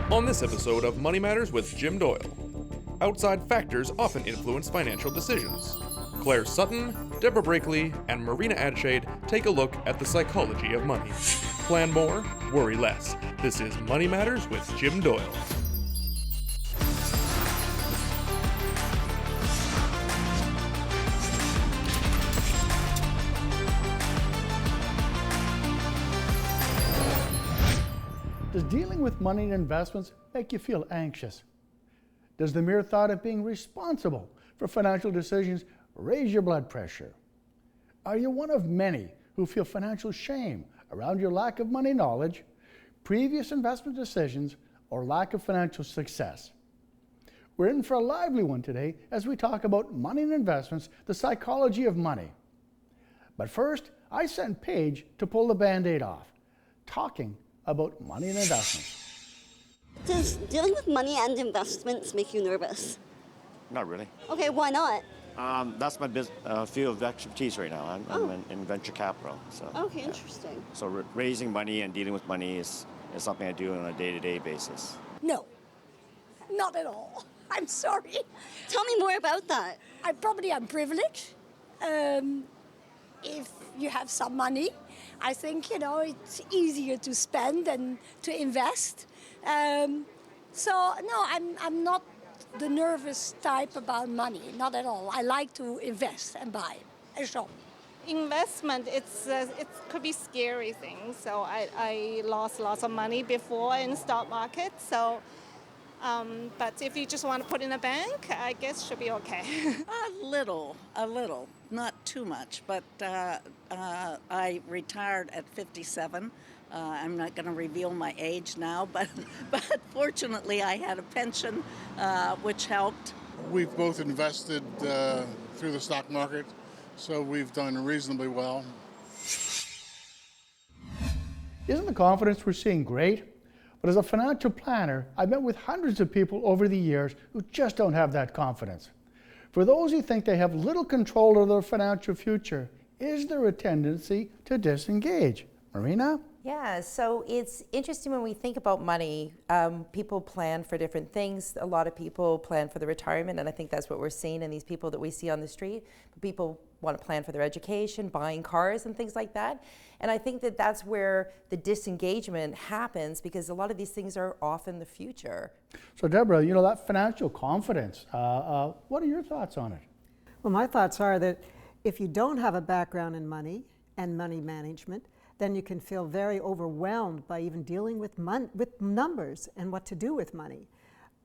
On this episode of Money Matters with Jim Doyle, outside factors often influence financial decisions. Claire Sutton, Deborah Brakely, and Marina Adshade take a look at the psychology of money. Plan more, worry less. This is Money Matters with Jim Doyle. Does dealing with money and investments make you feel anxious? Does the mere thought of being responsible for financial decisions raise your blood pressure? Are you one of many who feel financial shame around your lack of money knowledge, previous investment decisions, or lack of financial success? We're in for a lively one today as we talk about money and investments, the psychology of money. But first, I sent Paige to pull the Band-Aid off, talking about money and investments. Does dealing with money and investments make you nervous? Not really. Okay, why not? That's my field of expertise right now. I'm in venture capital. So. Okay, interesting. So raising money and dealing with money is something I do on a day-to-day basis. No, not at all. I'm sorry. Tell me more about that. I'm privileged. If you have some money, I think, it's easier to spend than to invest. So, no, I'm not the nervous type about money, not at all. I like to invest and buy and shop. Investment, it could be scary thing. So I lost lots of money before in the stock market. So, but if you just want to put in a bank, I guess should be okay. A little, not too much. But I retired at 57. I'm not going to reveal my age now, but fortunately I had a pension, which helped. We've both invested through the stock market, so we've done reasonably well. Isn't the confidence we're seeing great? But as a financial planner, I've met with hundreds of people over the years who just don't have that confidence. For those who think they have little control over their financial future, is there a tendency to disengage? Marina? Yeah, so it's interesting when we think about money, people plan for different things. A lot of people plan for the retirement, and I think that's what we're seeing in these people that we see on the street. People want to plan for their education, buying cars and things like that. And I think that that's where the disengagement happens, because a lot of these things are often the future. So Deborah, that financial confidence, what are your thoughts on it? Well, my thoughts are that if you don't have a background in money and money management, then you can feel very overwhelmed by even dealing with numbers and what to do with money.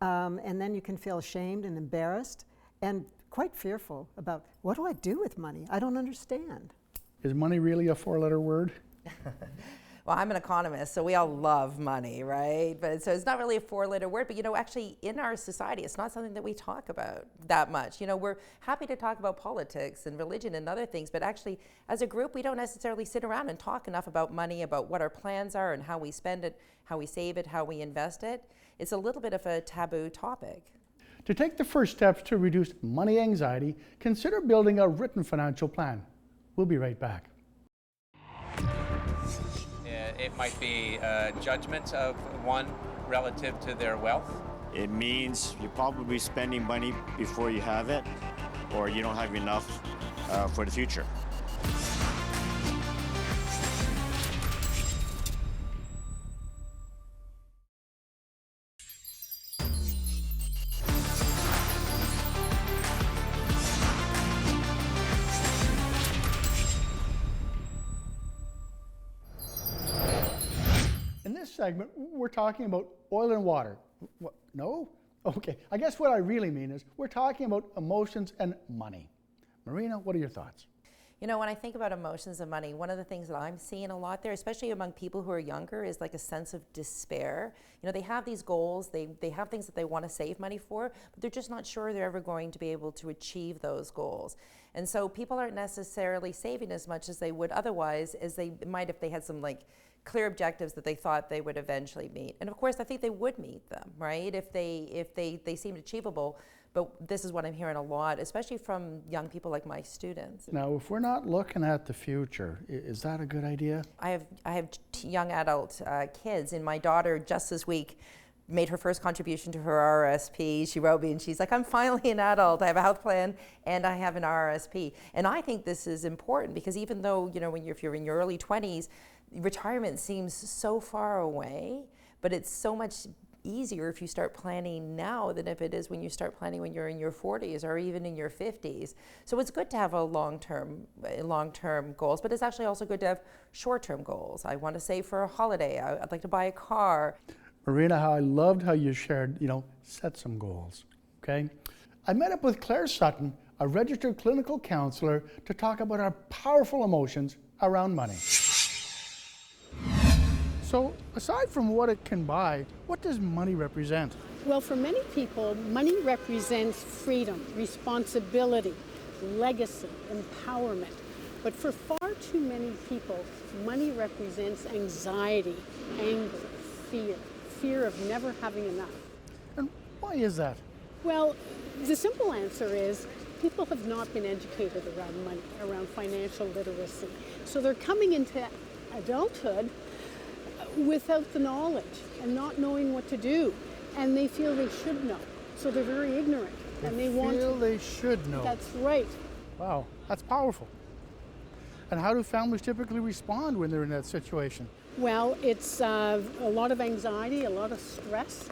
And then you can feel ashamed and embarrassed and quite fearful about, what do I do with money? I don't understand. Is money really a four-letter word? Well, I'm an economist, so we all love money, right? But so it's not really a four-letter word, but actually in our society, it's not something that we talk about that much. We're happy to talk about politics and religion and other things, but actually as a group, we don't necessarily sit around and talk enough about money, about what our plans are and how we spend it, how we save it, how we invest it. It's a little bit of a taboo topic. To take the first steps to reduce money anxiety, consider building a written financial plan. We'll be right back. It might be a judgment of one relative to their wealth. It means you're probably spending money before you have it, or you don't have enough for the future. In this segment, we're talking about oil and water. What? No? Okay, I guess what I really mean is we're talking about emotions and money. Marina, what are your thoughts? When I think about emotions and money, one of the things that I'm seeing a lot there, especially among people who are younger, is like a sense of despair. They have these goals, they have things that they want to save money for, but they're just not sure they're ever going to be able to achieve those goals. And so people aren't necessarily saving as much as they would otherwise as they might if they had some clear objectives that they thought they would eventually meet. And of course, I think they would meet them, right? If they seemed achievable. But this is what I'm hearing a lot, especially from young people like my students. Now, if we're not looking at the future, is that a good idea? I have young adult kids, and my daughter just this week made her first contribution to her RRSP. She wrote me and she's like, I'm finally an adult. I have a health plan and I have an RRSP. And I think this is important because even though, if you're in your early 20s, retirement seems so far away, but it's so much easier if you start planning now than if it is when you start planning when you're in your 40s or even in your 50s. So it's good to have a long-term goals, but it's actually also good to have short-term goals. I want to save for a holiday. I'd like to buy a car. Marina, I loved how you shared, set some goals, okay? I met up with Claire Sutton, a registered clinical counselor, to talk about our powerful emotions around money. So, aside from what it can buy, what does money represent? Well, for many people, money represents freedom, responsibility, legacy, empowerment. But for far too many people, money represents anxiety, anger, fear of never having enough. And why is that? Well, the simple answer is people have not been educated around money, around financial literacy. So they're coming into adulthood without the knowledge and not knowing what to do, and they feel they should know, so they're very ignorant. They should know. That's right. Wow, that's powerful. And how do families typically respond when they're in that situation? Well, it's a lot of anxiety, a lot of stress.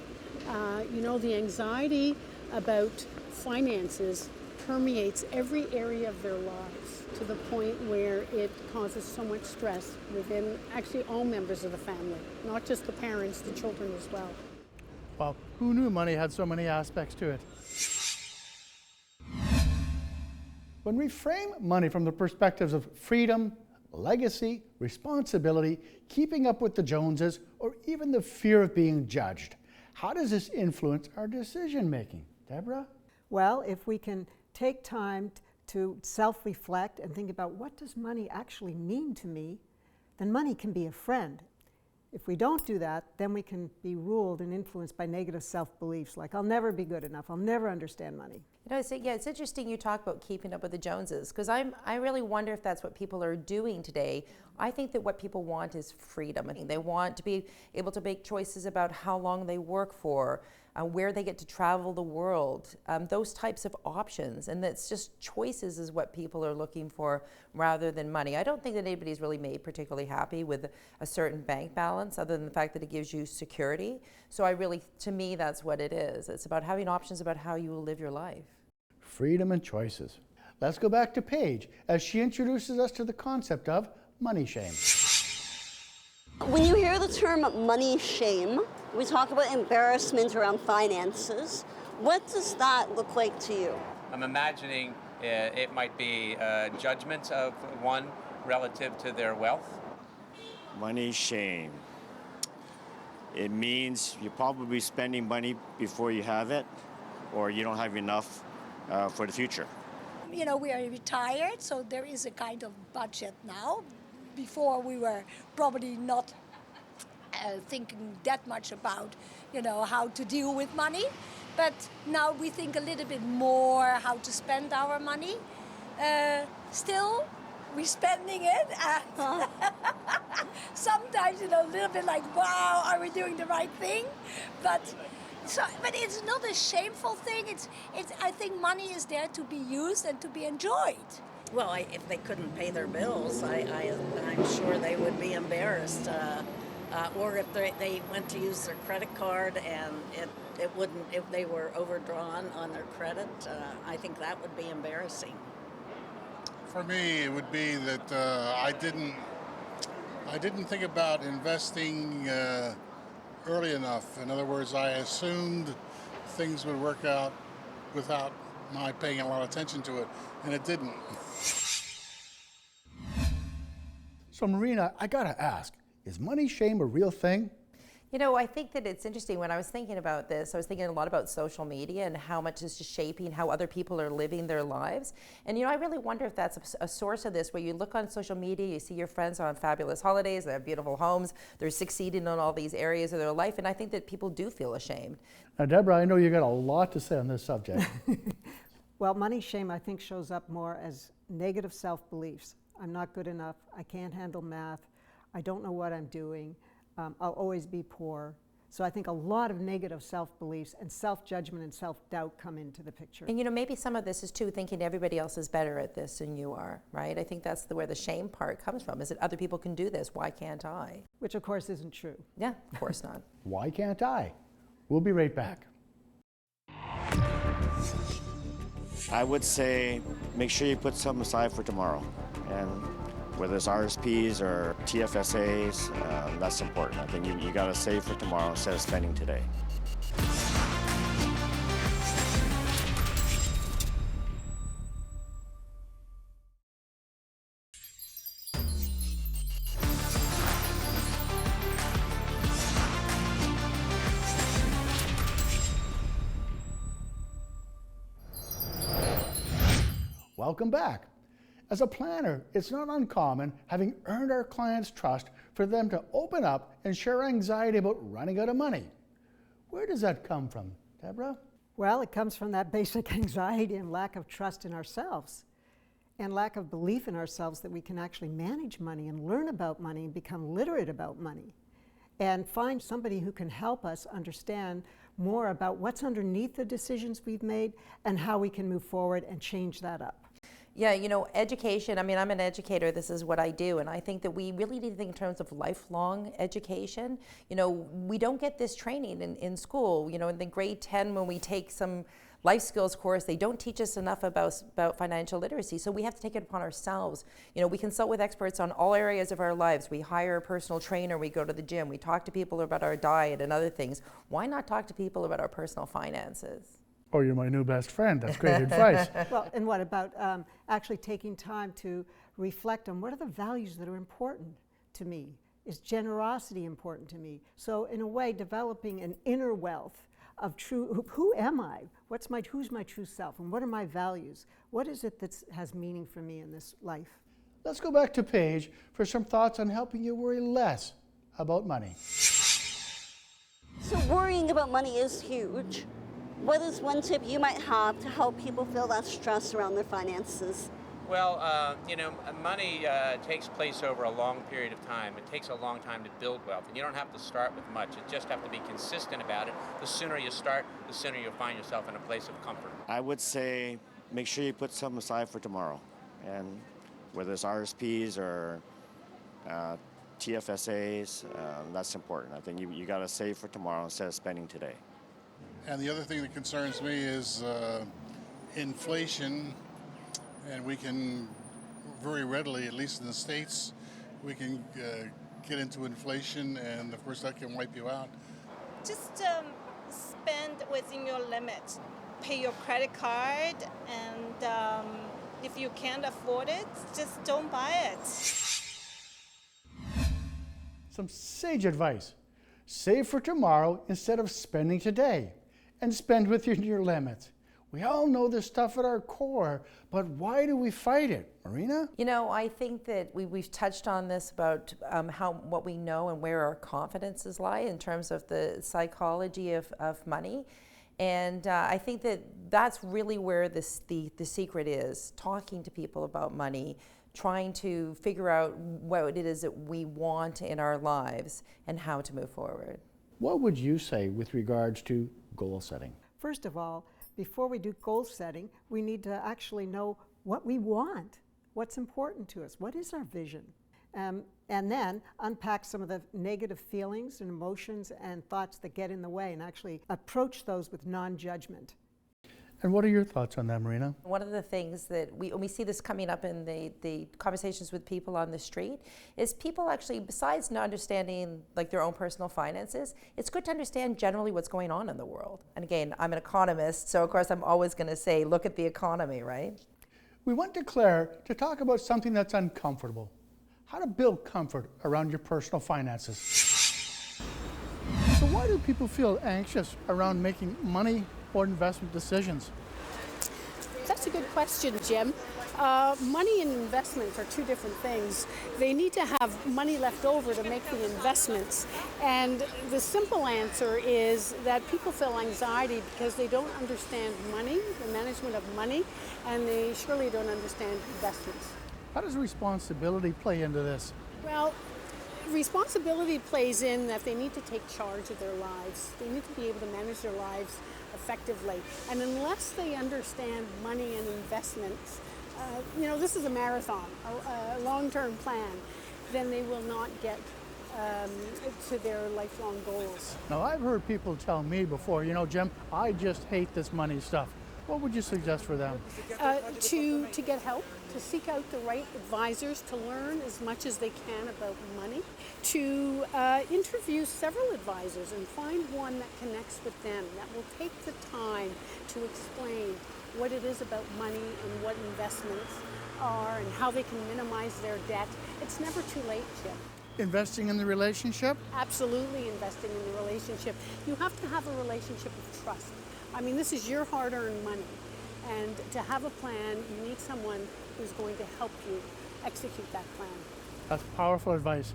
The anxiety about finances permeates every area of their lives to the point where it causes so much stress within actually all members of the family, not just the parents, the children as well. Well, who knew money had so many aspects to it? When we frame money from the perspectives of freedom, legacy, responsibility, keeping up with the Joneses, or even the fear of being judged, how does this influence our decision making? Deborah? Well, if we can take time to self-reflect and think about what does money actually mean to me, then money can be a friend. If we don't do that, then we can be ruled and influenced by negative self-beliefs like I'll never be good enough, I'll never understand money. It's interesting you talk about keeping up with the Joneses, because I really wonder if that's what people are doing today. I think that what people want is freedom. I mean, they want to be able to make choices about how long they work for, where they get to travel the world, those types of options. And that's just choices is what people are looking for rather than money. I don't think that anybody's really made particularly happy with a certain bank balance other than the fact that it gives you security. So to me, that's what it is. It's about having options about how you will live your life. Freedom and choices. Let's go back to Paige as she introduces us to the concept of money shame. When you hear the term money shame, we talk about embarrassment around finances. What does that look like to you? I'm imagining it might be judgment of one relative to their wealth. Money shame. It means you're probably spending money before you have it, or you don't have enough for the future. We are retired, so there is a kind of budget now. Before we were probably not thinking that much about, how to deal with money. But now we think a little bit more how to spend our money. Still, we're spending it. And sometimes, a little bit like, wow, are we doing the right thing? But it's not a shameful thing. I think money is there to be used and to be enjoyed. Well, if they couldn't pay their bills, I'm sure they would be embarrassed. Or if they went to use their credit card and it wouldn't, if they were overdrawn on their credit, I think that would be embarrassing. For me, it would be that I didn't think about investing early enough. In other words, I assumed things would work out without my paying a lot of attention to it, and it didn't. So Marina, I gotta ask, is money shame a real thing? I think that it's interesting. When I was thinking about this, I was thinking a lot about social media and how much it's just shaping how other people are living their lives. And I really wonder if that's a source of this, where you look on social media, you see your friends on fabulous holidays, they have beautiful homes, they're succeeding in all these areas of their life, and I think that people do feel ashamed. Now, Deborah, I know you got a lot to say on this subject. Well, money shame, I think, shows up more as negative self-beliefs. I'm not good enough, I can't handle math, I don't know what I'm doing, I'll always be poor. So I think a lot of negative self-beliefs and self-judgment and self-doubt come into the picture. And maybe some of this is too thinking everybody else is better at this than you are, right? I think that's where the shame part comes from, is that other people can do this, why can't I? Which of course isn't true. Yeah, of course not. Why can't I? We'll be right back. I would say make sure you put some aside for tomorrow. And whether it's RSPs or TFSAs, that's important. I think you got to save for tomorrow instead of spending today. Welcome back. As a planner, it's not uncommon, having earned our clients' trust, for them to open up and share anxiety about running out of money. Where does that come from, Deborah? Well, it comes from that basic anxiety and lack of trust in ourselves and lack of belief in ourselves that we can actually manage money and learn about money and become literate about money and find somebody who can help us understand more about what's underneath the decisions we've made and how we can move forward and change that up. Yeah, education, I'm an educator, this is what I do, and I think that we really need to think in terms of lifelong education. We don't get this training in school. In the grade 10 when we take some life skills course, they don't teach us enough about financial literacy, so we have to take it upon ourselves. We consult with experts on all areas of our lives. We hire a personal trainer, we go to the gym, we talk to people about our diet and other things. Why not talk to people about our personal finances? Oh, you're my new best friend. That's great advice. Well, and what about actually taking time to reflect on what are the values that are important to me? Is generosity important to me? So in a way, developing an inner wealth of who am I? Who's my true self? And what are my values? What is it that has meaning for me in this life? Let's go back to Paige for some thoughts on helping you worry less about money. So worrying about money is huge. What is one tip you might have to help people feel less stress around their finances? Well, money takes place over a long period of time. It takes a long time to build wealth, and you don't have to start with much. You just have to be consistent about it. The sooner you start, the sooner you'll find yourself in a place of comfort. I would say make sure you put some aside for tomorrow. And whether it's RSPs or TFSAs, that's important. I think you got to save for tomorrow instead of spending today. And the other thing that concerns me is inflation, and we can very readily, at least in the States, we can get into inflation, and of course that can wipe you out. Just spend within your limit. Pay your credit card, and if you can't afford it, just don't buy it. Some sage advice. Save for tomorrow instead of spending today, and spend within your limits. We all know this stuff at our core, but why do we fight it? Marina? I think that we've touched on this about what we know and where our confidences lie in terms of the psychology of money. And I think that that's really where the secret is, talking to people about money, trying to figure out what it is that we want in our lives and how to move forward. What would you say with regards to goal setting? First of all, before we do goal setting, we need to actually know what we want, what's important to us, what is our vision, and then unpack some of the negative feelings and emotions and thoughts that get in the way and actually approach those with non-judgment. And what are your thoughts on that, Marina? One of the things that we see this coming up in the conversations with people on the street is people actually, besides not understanding their own personal finances, it's good to understand generally what's going on in the world. And again, I'm an economist, so of course I'm always going to say, look at the economy, right? We went to Claire to talk about something that's uncomfortable. How to build comfort around your personal finances. So why do people feel anxious around making money or investment decisions? That's a good question, Jim. Money and investments are two different things. They need to have money left over to make the investments. And the simple answer is that people feel anxiety because they don't understand money, the management of money, and they surely don't understand investments. How does responsibility play into this? Well, Responsibility plays in that they need to take charge of their lives. They need to be able to manage their lives effectively. And unless they understand money and investments, this is a marathon, a long-term plan, then they will not get to their lifelong goals. Now, I've heard people tell me before, Jim, I just hate this money stuff. What would you suggest for them? To get help, to seek out the right advisors, to learn as much as they can about money, to interview several advisors and find one that connects with them, that will take the time to explain what it is about money and what investments are and how they can minimize their debt. It's never too late, Jim. Investing in the relationship? Absolutely investing in the relationship. You have to have a relationship of trust. I mean, this is your hard-earned money, and to have a plan, you need someone who's going to help you execute that plan. That's powerful advice.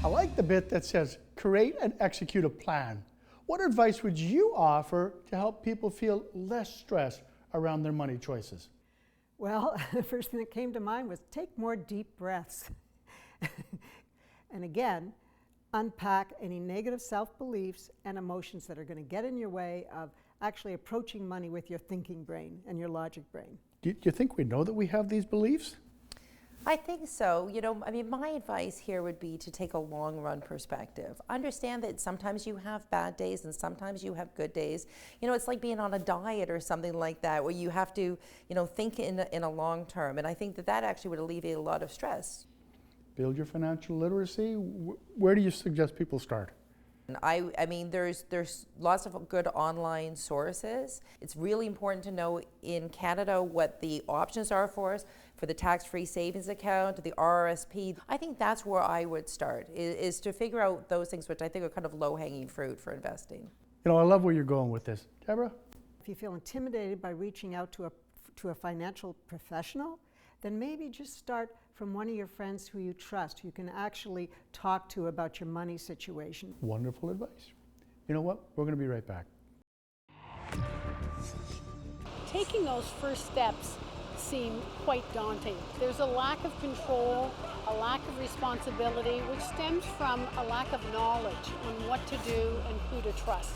I like the bit that says, create and execute a plan. What advice would you offer to help people feel less stress around their money choices? Well, the first thing that came to mind was take more deep breaths. And again, unpack any negative self-beliefs and emotions that are going to get in your way of actually approaching money with your thinking brain and your logic brain. Do you think we know that we have these beliefs? I think so. My advice here would be to take a long run perspective. Understand that sometimes you have bad days and sometimes you have good days. It's like being on a diet or something like that, where you have to, think in a long term. And I think that actually would alleviate a lot of stress. Build your financial literacy. Where do you suggest people start? I mean, there's lots of good online sources. It's really important to know in Canada what the options are for us for the tax-free savings account, the RRSP. I think that's where I would start, is to figure out those things which I think are kind of low-hanging fruit for investing. I love where you're going with this. Deborah? If you feel intimidated by reaching out to a financial professional, then maybe just start from one of your friends who you trust, who you can actually talk to about your money situation. Wonderful advice. You know what? We're going to be right back. Taking those first steps seem quite daunting. There's a lack of control, a lack of responsibility, which stems from a lack of knowledge on what to do and who to trust.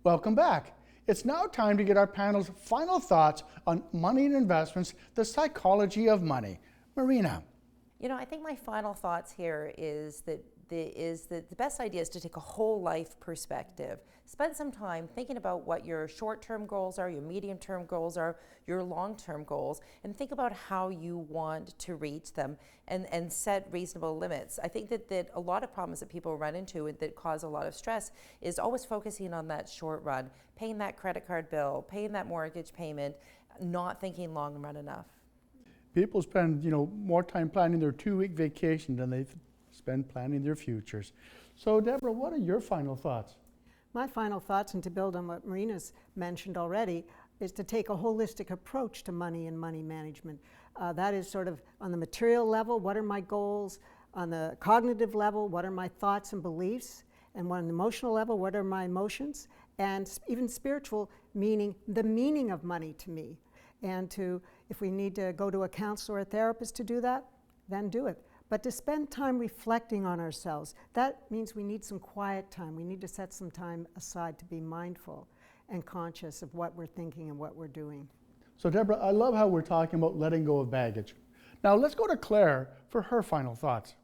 Welcome back. It's now time to get our panel's final thoughts on money and investments, the psychology of money. Marina. I think my final thoughts here is that the best idea is to take a whole life perspective. Spend some time thinking about what your short-term goals are, your medium-term goals are, your long-term goals, and think about how you want to reach them and set reasonable limits. I think that a lot of problems that people run into and that cause a lot of stress is always focusing on that short run, paying that credit card bill, paying that mortgage payment, not thinking long run enough. People spend, more time planning their 2-week vacation than they spend planning their futures. So, Deborah, what are your final thoughts? My final thoughts, and to build on what Marina's mentioned already, is to take a holistic approach to money and money management. That is sort of on the material level, what are my goals? On the cognitive level, what are my thoughts and beliefs? And on the emotional level, what are my emotions? And even spiritual, meaning the meaning of money to me. And if we need to go to a counselor or a therapist to do that, then do it. But to spend time reflecting on ourselves, that means we need some quiet time. We need to set some time aside to be mindful and conscious of what we're thinking and what we're doing. So, Deborah, I love how we're talking about letting go of baggage. Now, let's go to Claire for her final thoughts.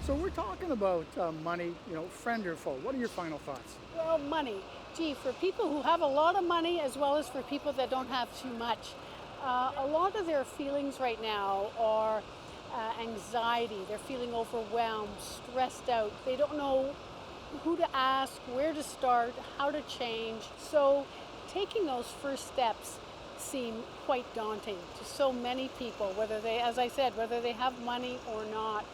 So we're talking about money, friend or foe. What are your final thoughts? Well, money. Gee, for people who have a lot of money as well as for people that don't have too much, a lot of their feelings right now are anxiety. They're feeling overwhelmed, stressed out. They don't know who to ask, where to start, how to change. So taking those first steps seem quite daunting to so many people, whether they, as I said, whether they have money or not.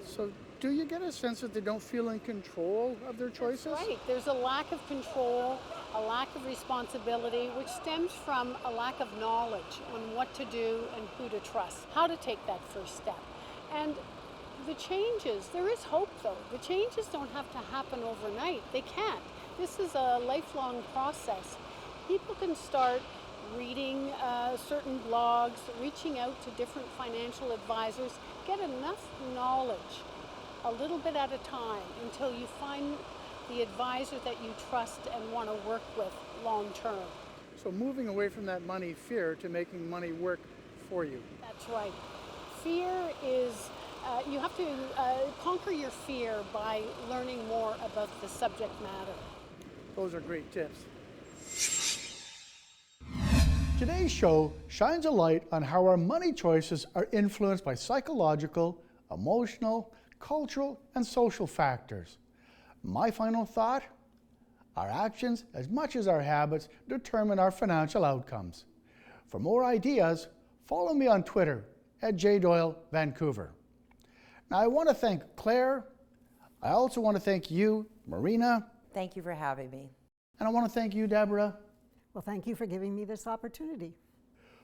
So do you get a sense that they don't feel in control of their choices? That's right. There's a lack of control. a lack of responsibility, which stems from a lack of knowledge on what to do and who to trust, how to take that first step. And the changes, there is hope though. The changes don't have to happen overnight. They can't. This is a lifelong process. People can start reading certain blogs, reaching out to different financial advisors, get enough knowledge a little bit at a time until you find the advisor that you trust and want to work with long term. So moving away from that money fear to making money work for you. That's right. Fear is, you have to conquer your fear by learning more about the subject matter. Those are great tips. Today's show shines a light on how our money choices are influenced by psychological, emotional, cultural, and social factors. My final thought, our actions, as much as our habits, determine our financial outcomes. For more ideas, follow me on Twitter at JDoyleVancouver. Now I want to thank Claire. I also want to thank you, Marina. Thank you for having me. And I want to thank you, Deborah. Well, thank you for giving me this opportunity.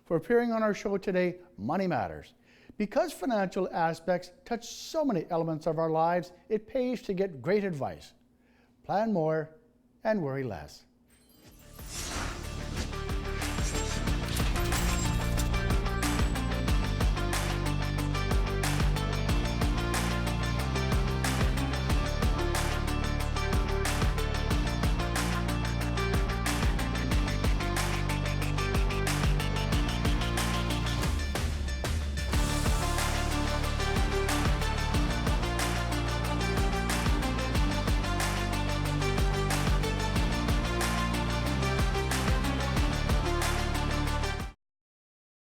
For appearing on our show today, Money Matters. Because financial aspects touch so many elements of our lives, it pays to get great advice. Plan more and worry less.